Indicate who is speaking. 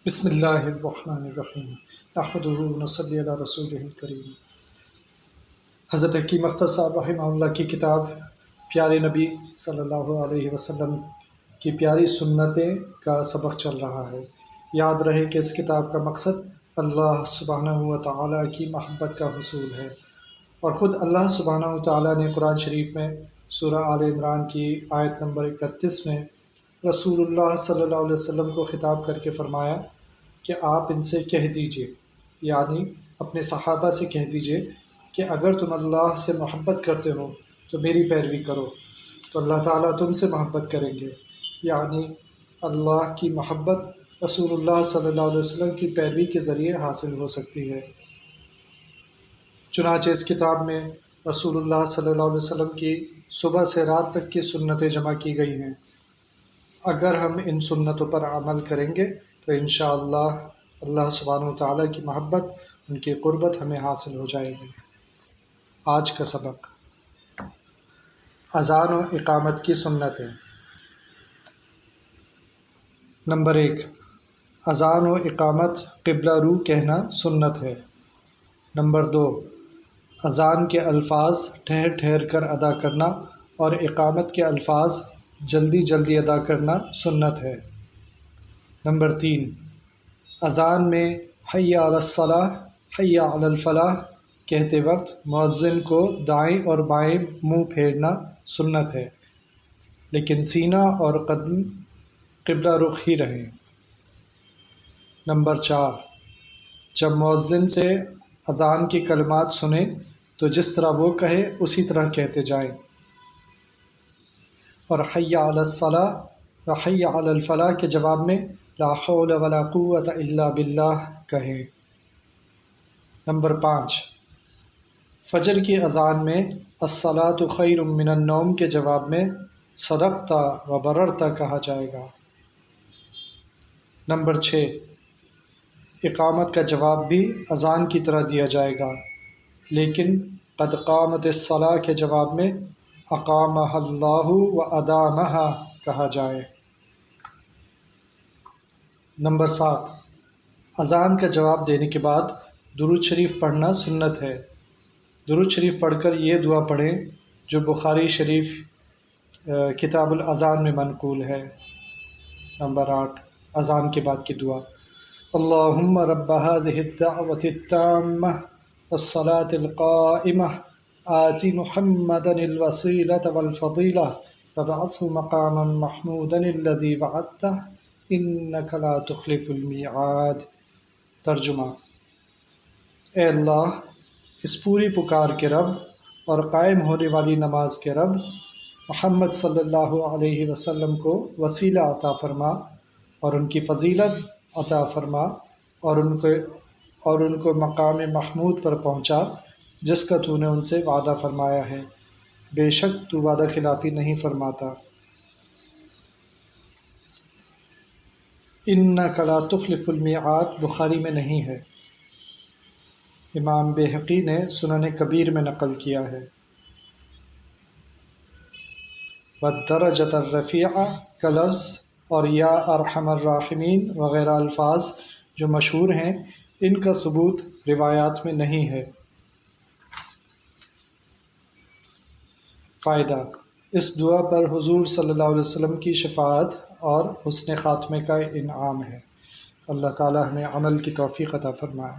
Speaker 1: بسم اللہ الرحمن الرحیم نحمدہ ونصلی علی رسولہ الکریم۔ حضرت حکیم اختر صاحب رحمہ اللہ کی کتاب پیارے نبی صلی اللہ علیہ وسلم کی پیاری سنتیں کا سبق چل رہا ہے۔ یاد رہے کہ اس کتاب کا مقصد اللہ سبحانہ و تعالیٰ کی محبت کا حصول ہے، اور خود اللہ سبحانہ و تعالیٰ نے قرآن شریف میں سورہ آل عمران کی آیت نمبر 31 میں رسول اللہ صلی اللہ علیہ وسلم کو خطاب کر کے فرمایا کہ آپ ان سے کہہ دیجئے، یعنی اپنے صحابہ سے کہہ دیجئے کہ اگر تم اللہ سے محبت کرتے ہو تو میری پیروی کرو، تو اللہ تعالیٰ تم سے محبت کریں گے۔ یعنی اللہ کی محبت رسول اللہ صلی اللہ علیہ وسلم کی پیروی کے ذریعے حاصل ہو سکتی ہے۔ چنانچہ اس کتاب میں رسول اللہ صلی اللہ علیہ وسلم کی صبح سے رات تک کی سنتیں جمع کی گئی ہیں۔ اگر ہم ان سنتوں پر عمل کریں گے تو انشاءاللہ اللہ سبحانہ و تعالیٰ کی محبت، ان کی قربت ہمیں حاصل ہو جائے گی۔ آج کا سبق، اذان و اقامت کی سنتیں۔ نمبر 1، اذان و اقامت قبلہ رو کہنا سنت ہے۔ نمبر 2، اذان کے الفاظ ٹھہر ٹھہر کر ادا کرنا اور اقامت کے الفاظ جلدی جلدی ادا کرنا سنت ہے۔ نمبر 3، اذان میں حی علی الصلاۃ حی علی الفلاح کہتے وقت مؤذن کو دائیں اور بائیں منہ پھیرنا سنت ہے، لیکن سینہ اور قدم قبلہ رخ ہی رہیں۔ نمبر 4، جب مؤذن سے اذان کی کلمات سنیں تو جس طرح وہ کہے اسی طرح کہتے جائیں، اور حی علی الصلاۃ و حی علی الفلاح کے جواب میں لا حول ولا قوۃ الا باللہ کہیں۔ نمبر 5، فجر کی اذان میں الصلاۃ خیر من النوم کے جواب میں صدقت و بررت کہا جائے گا۔ نمبر 6، اقامت کا جواب بھی اذان کی طرح دیا جائے گا، لیکن قد قامت الصلاۃ کے جواب میں اقامہ اللہ و ادامہ کہا جائے۔ نمبر 7، اذان کا جواب دینے کے بعد درود شریف پڑھنا سنت ہے۔ درود شریف پڑھ کر یہ دعا پڑھیں جو بخاری شریف کتاب الاذان میں منقول ہے۔ نمبر 8، اذان کے بعد کی دعا، اللہم رب هذه الدعوة التامة والصلاة القائمة آت محمدا الوسیلة والفضیلة وابعثه مقاما محمودا الذی وعدته انک لا تخلف المیعاد۔ ترجمہ، اے اللہ، اس پوری پکار کے رب اور قائم ہونے والی نماز کے رب، محمد صلی اللہ علیہ وسلم کو وسیلہ عطا فرما اور ان کی فضیلت عطا فرما، اور ان کو مقام محمود پر پہنچا جس کا تو نے ان سے وعدہ فرمایا ہے، بے شک تو وعدہ خلافی نہیں فرماتا۔ انک لا تخلف المیعاد بخاری میں نہیں ہے، امام بیہقی نے سنن کبیر میں نقل کیا ہے۔ والدرجۃ الرفیعہ کا لفظ اور یا ارحم الراحمین وغیرہ الفاظ جو مشہور ہیں، ان کا ثبوت روایات میں نہیں ہے۔ فائدہ، اس دعا پر حضور صلی اللہ علیہ وسلم کی شفاعت اور حسن خاتمے کا انعام ہے۔ اللہ تعالی ہمیں عمل کی توفیق عطا فرمائے۔